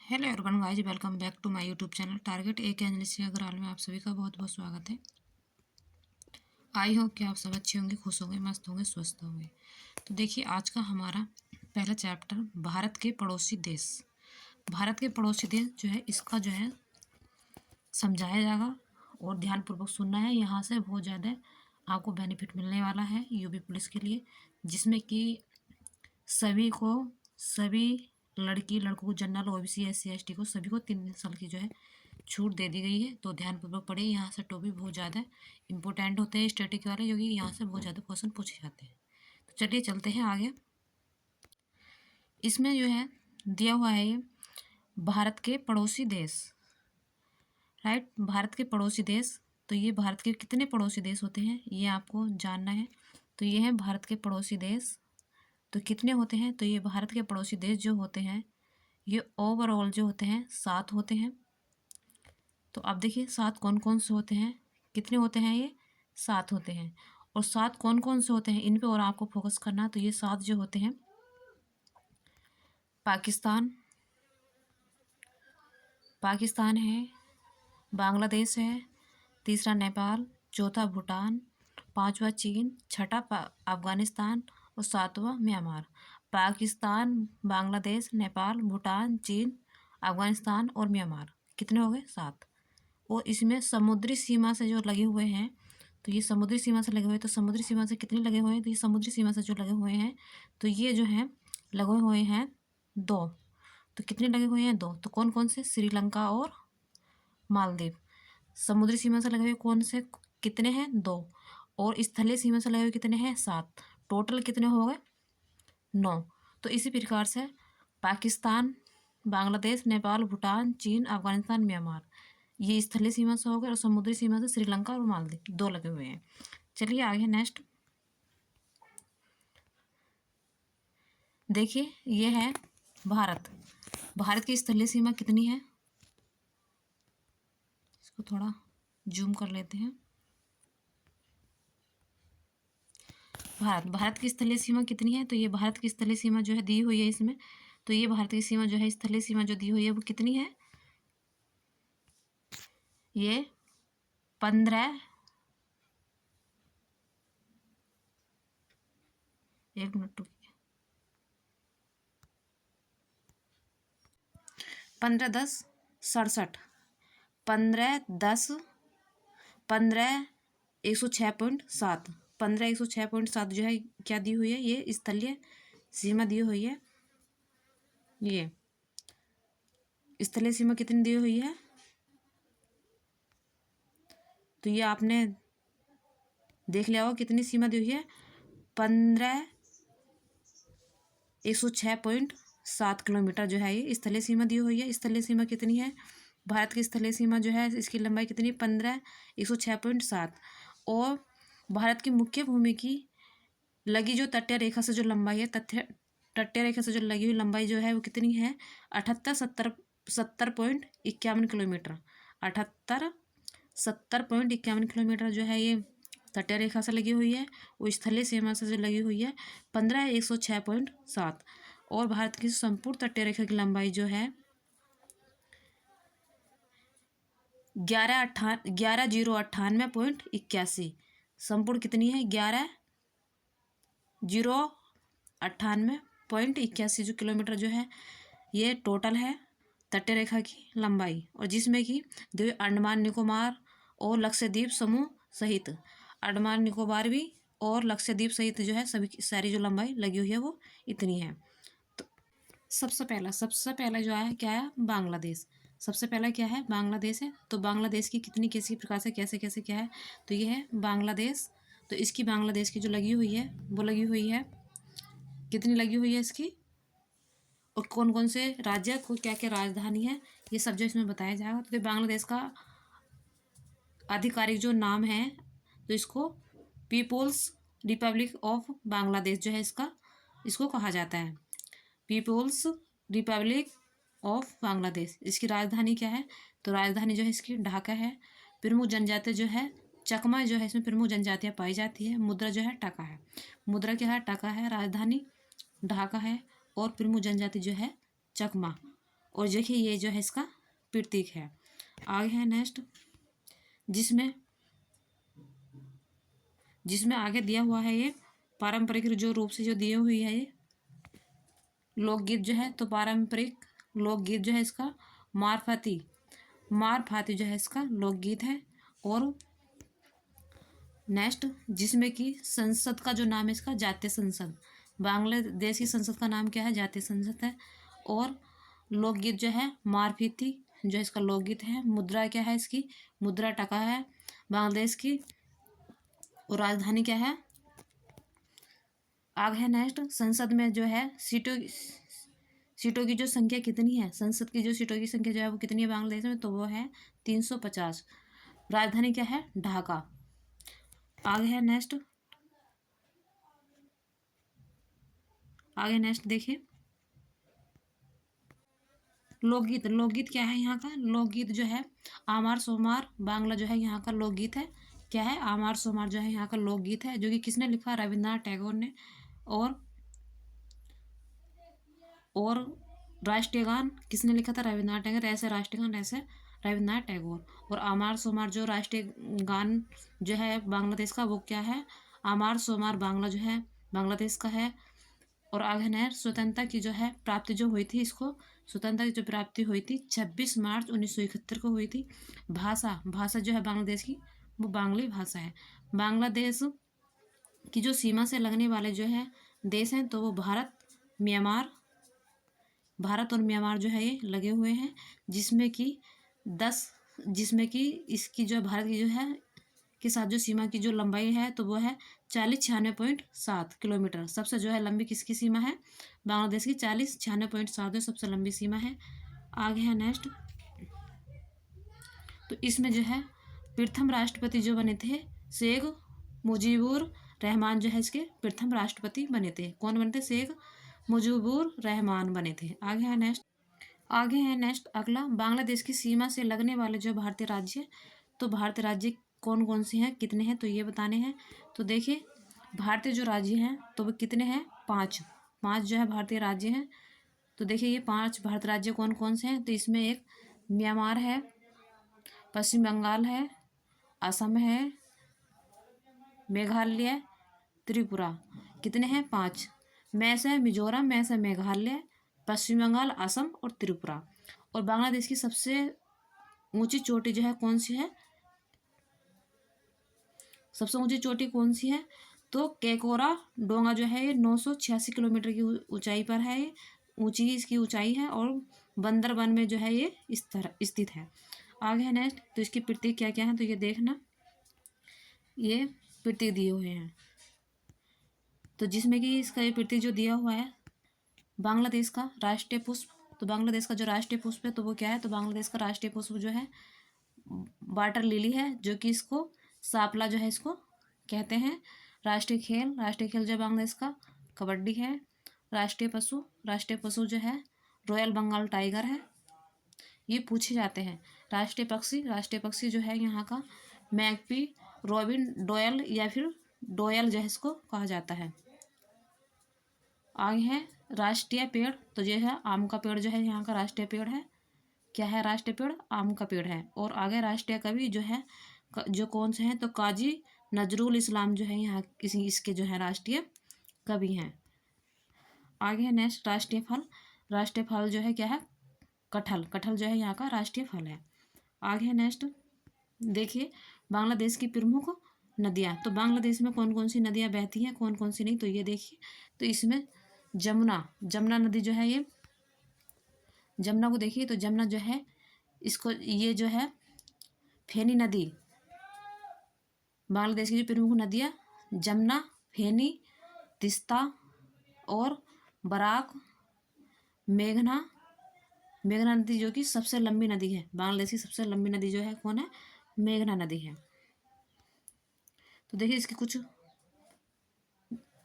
Hello everyone guys, welcome back to my YouTube channel target एक analyst Agarwal में आप सभी का बहुत बहुत स्वागत है। आई होप कि आप सब अच्छे होंगे, खुश होंगे, मस्त होंगे, स्वस्थ होंगे। तो देखिए, आज का हमारा पहला चैप्टर भारत के पड़ोसी देश। भारत के पड़ोसी देश जो है, इसका जो है समझाया जाएगा और ध्यानपूर्वक सुनना है। यहाँ से बहुत ज़्यादा आपको बेनिफिट मिलने वाला है यूपी पुलिस के लिए, जिसमें कि सभी को, सभी लड़की लड़कों को, जनरल ओबीसी एससी एसटी को, सभी को 3 साल की जो है छूट दे दी गई है। तो ध्यानपूर्वक पढ़िए। यहाँ से टॉपिक बहुत ज़्यादा इंपॉर्टेंट होते हैं स्टैटिक वाले, जो कि यहाँ से बहुत ज़्यादा क्वेश्चन पूछे जाते हैं। तो चलिए चलते हैं आगे। इसमें जो है दिया हुआ है ये भारत के पड़ोसी देश, राइट। भारत के पड़ोसी देश, तो ये भारत के कितने पड़ोसी देश होते हैं ये आपको जानना है। तो ये है भारत के पड़ोसी देश। तो कितने होते हैं? तो ये भारत के पड़ोसी देश जो होते हैं, ये ओवरऑल जो होते हैं 7 होते हैं। तो आप देखिए 7 कौन कौन से होते हैं, कितने होते हैं? ये 7 होते हैं। और 7 कौन कौन से होते हैं, इन पे और आपको फोकस करना। तो ये 7 जो होते हैं, पाकिस्तान, पाकिस्तान है, बांग्लादेश है, तीसरा नेपाल, चौथा भूटान, पांचवा चीन, छठा अफगानिस्तान और सातवां म्यांमार। पाकिस्तान, बांग्लादेश, नेपाल, भूटान, चीन, अफगानिस्तान और म्यांमार, कितने हो गए? 7। और इसमें समुद्री सीमा से जो लगे हुए हैं, तो ये समुद्री सीमा से लगे हुए हैं। तो समुद्री सीमा से कितने लगे हुए हैं? तो ये समुद्री सीमा से जो लगे हुए हैं, तो ये जो हैं लगे हुए हैं 2। तो कितने लगे हुए हैं? 2। तो कौन कौन से? श्रीलंका और मालदीव। समुद्री सीमा से लगे हुए कौन से कितने हैं? 2। और स्थलीय सीमा से लगे हुए कितने हैं? 7। टोटल कितने हो गए? 9। तो इसी प्रकार से पाकिस्तान, बांग्लादेश, नेपाल, भूटान, चीन, अफगानिस्तान, म्यांमार, ये स्थलीय सीमा से हो गए। और समुद्री सीमा से श्रीलंका और मालदीव 2 लगे हुए हैं। चलिए आगे नेक्स्ट देखिए, ये है भारत। भारत की स्थलीय सीमा कितनी है? इसको थोड़ा जूम कर लेते हैं। भारत की स्थलीय सीमा कितनी है? तो ये भारत की स्थलीय सीमा जो है दी हुई है इसमें। तो ये भारत की सीमा जो है, स्थलीय सीमा जो दी हुई है वो कितनी है? ये 15, एक मिनट रुकिए, 15×10=67, 15×10, 15/106.7, 15/106.7 जो है क्या दी हुई है? ये स्थलीय सीमा दी हुई है। ये स्थलीय सीमा कितनी दी हुई है? तो ये आपने देख लिया होगा कितनी सीमा दी हुई है। 15/106.7 किलोमीटर जो है ये स्थलीय सीमा दी हुई है। स्थलीय सीमा कितनी है? भारत की स्थलीय सीमा जो है, इसकी लंबाई कितनी? 15/106.7। और भारत की मुख्य भूमि की लगी जो तटीय रेखा से जो लंबाई है, तटीय रेखा से जो लगी हुई लंबाई जो है वो कितनी है? 70.51 किलोमीटर। 70.51 किलोमीटर जो है ये तटीय रेखा से लगी हुई है। वो स्थलीय सीमा से जो लगी हुई है 15/106.7। और भारत की संपूर्ण तटीय रेखा की लंबाई जो है 11,098.81। संपूर्ण कितनी है? 11,098.81 जो किलोमीटर जो है ये टोटल है तटीय रेखा की लंबाई। और जिसमें कि द्वीप अंडमान निकोबार और लक्षद्वीप समूह सहित, अंडमान निकोबार भी और लक्षद्वीप सहित जो है सभी सारी जो लंबाई लगी हुई है वो इतनी है। तो सबसे पहला जो है क्या है? बांग्लादेश। सबसे पहला क्या है? बांग्लादेश है। तो बांग्लादेश की कितनी किसी प्रकार से कैसे कैसे क्या है? तो ये है बांग्लादेश। तो इसकी बांग्लादेश की जो लगी हुई है वो लगी हुई है, कितनी लगी हुई है इसकी, और कौन कौन से राज्य को क्या क्या राजधानी है, ये सब जो इसमें बताया जाएगा। तो बांग्लादेश का आधिकारिक जो नाम है, तो इसको पीपुल्स रिपब्लिक ऑफ बांग्लादेश जो है इसको कहा जाता है, पीपुल्स रिपब्लिक ऑफ बांग्लादेश। इसकी राजधानी क्या है? तो राजधानी जो है इसकी ढाका है। प्रमुख जनजाति जो है चकमा जो है, इसमें प्रमुख जनजातियाँ पाई जाती है। मुद्रा जो है टका है। मुद्रा क्या है? टका है। राजधानी ढाका है। और प्रमुख जनजाति जो है चकमा। और देखिए ये जो है इसका प्रतीक है। आगे है नेक्स्ट, जिसमें जिसमें आगे दिया हुआ है ये पारंपरिक जो रूप से जो दिए हुई है ये लोकगीत जो है, तो पारंपरिक लोकगीत जो है इसका मारफाती जो है इसका लोकगीत है। और नेक्स्ट, जिसमें कि संसद का जो नाम है इसका जातीय संसद, बांग्लादेश की संसद का नाम क्या है, जातीय संसद है। और लोकगीत जो है मारफाती जो इसका लोकगीत है। मुद्रा क्या है इसकी, मुद्रा टका है बांग्लादेश की। और राजधानी क्या है। आगे है नेक्स्ट, संसद में जो है सीटों की जो संख्या कितनी है, संसद की जो सीटों की संख्या जो है वो कितनी है बांग्लादेश में, तो वो है 350। राजधानी क्या है, ढाका। आगे है नेक्स्ट, देखिए लोकगीत क्या है यहाँ का, लोकगीत जो है आमार सोमार बांग्ला जो है यहाँ का लोकगीत है। क्या है, आमार सोमार जो है यहाँ का लोकगीत है, जो कि किसने लिखा, रविन्द्रनाथ टैगोर ने। और राष्ट्रीय गान किसने लिखा था, रविन्द्रनाथ टैगोर। ऐसे राष्ट्रीय गान ऐसे रविन्द्रनाथ टैगोर। और आमार सोमार जो राष्ट्रीय गान जो है बांग्लादेश का, वो क्या है, आमार सोमार बांग्ला जो है बांग्लादेश का है। और आगे है स्वतंत्रता की जो है प्राप्ति जो हुई थी, इसको स्वतंत्रता की जो प्राप्ति हुई थी 26 मार्च 1971 को हुई थी। भाषा जो है बांग्लादेश की वो बांग्ली भाषा है। बांग्लादेश की जो सीमा से लगने वाले जो है देश हैं, तो वो भारत और म्यांमार जो है ये लगे हुए हैं। जिसमें कि इसकी जो भारत की जो है के साथ जो सीमा की जो लंबाई है, तो वो है 4096.7 किलोमीटर। सबसे जो है लंबी किसकी सीमा है, बांग्लादेश की 4096.7 जो सबसे लंबी सीमा है। आगे है नेक्स्ट, तो इसमें जो है प्रथम राष्ट्रपति जो बने थे शेख मुजीबुर रहमान जो है इसके प्रथम राष्ट्रपति बने थे। कौन बने थे, शेख मुजीबुर रहमान बने थे। आगे है नेक्स्ट अगला, बांग्लादेश की सीमा से लगने वाले जो भारतीय राज्य, तो भारतीय राज्य कौन कौन से हैं, कितने हैं, तो ये बताने हैं। तो देखिए भारतीय जो राज्य हैं तो वो कितने हैं, 5 जो है भारतीय राज्य हैं। तो देखिए ये 5 भारतीय राज्य कौन कौन से हैं, तो इसमें एक म्यांमार है, पश्चिम बंगाल है, असम है, मेघालय, त्रिपुरा। कितने हैं, 5 में से मिजोरम, में से मेघालय, पश्चिम बंगाल, असम और त्रिपुरा। और बांग्लादेश की सबसे ऊंची चोटी जो है कौन सी है, सबसे ऊंची चोटी कौन सी है, तो केकोरा डोंगा जो है ये 986 किलोमीटर की ऊंचाई पर है। ये ऊंची इसकी ऊंचाई है और बंदरबन में जो है ये इस तरह स्थित है। आगे है नेक्स्ट, तो इसकी प्रतीक क्या क्या है, तो ये देखना, ये प्रतीक दिए हुए हैं। तो जिसमें कि इसका ये प्रतीक जो दिया हुआ है बांग्लादेश का राष्ट्रीय पुष्प, तो बांग्लादेश का जो राष्ट्रीय पुष्प है तो वो क्या है, तो बांग्लादेश का राष्ट्रीय पुष्प जो है वाटर लिली है, जो कि इसको सापला जो है इसको कहते हैं। राष्ट्रीय खेल जो बांग्लादेश का कबड्डी है। राष्ट्रीय पशु जो है रॉयल बंगाल टाइगर है, ये पूछे जाते हैं। राष्ट्रीय पक्षी जो है यहाँ का मैकपी, रॉबिन, डोयल या फिर डोयल जो है इसको कहा जाता है। आगे है राष्ट्रीय पेड़, तो ये है आम का पेड़ जो है यहाँ का राष्ट्रीय पेड़ है। क्या है, राष्ट्रीय पेड़ आम का पेड़ है। और आगे राष्ट्रीय कवि जो है जो कौन से हैं, तो काजी नजरुल इस्लाम जो है यहाँ किसी इसके जो है राष्ट्रीय कवि हैं। आगे है नेक्स्ट राष्ट्रीय फल जो है क्या है, कटहल जो है यहाँ का राष्ट्रीय फल है। आगे है नेक्स्ट, देखिए बांग्लादेश की प्रमुख नदियाँ, तो बांग्लादेश में कौन कौन सी नदियाँ बहती हैं, कौन कौन सी नहीं, तो ये देखिए, तो इसमें जमुना नदी जो है, ये जमुना को देखिए, तो जमुना जो है इसको ये जो है फेनी नदी, बांग्लादेश की जो प्रमुख नदियाँ जमुना, फेनी, तिस्ता और बराक, मेघना नदी जो कि सबसे लंबी नदी है, बांग्लादेश की सबसे लंबी नदी जो है कौन है, मेघना नदी है। तो देखिए इसके कुछ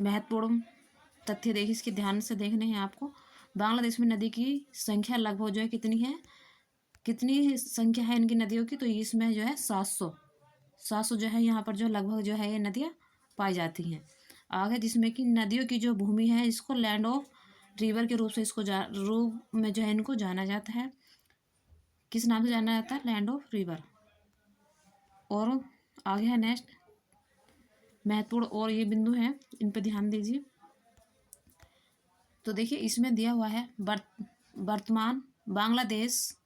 महत्वपूर्ण तथ्य देखिए, इसके ध्यान से देखने हैं आपको। बांग्लादेश में नदी की संख्या लगभग जो है कितनी संख्या है इनकी नदियों की, तो इसमें जो है 700 जो है यहाँ पर जो लगभग जो है ये नदियाँ पाई जाती हैं। आगे जिसमें कि नदियों की जो भूमि है इसको लैंड ऑफ रिवर के रूप से इसको रूप में जो है इनको जाना जाता है। किस नाम से जाना जाता है? Land of river. और आगे है नेक्स्ट महत्वपूर्ण और ये बिंदु हैं, इन पर ध्यान दीजिए। तो देखिए इसमें दिया हुआ है वर्तमान बांग्लादेश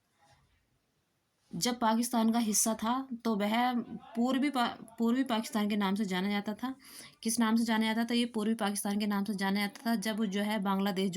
जब पाकिस्तान का हिस्सा था तो वह पूर्वी पाकिस्तान के नाम से जाना जाता था। किस नाम से जाना जाता था? ये पूर्वी पाकिस्तान के नाम से जाना जाता था जब जो है बांग्लादेश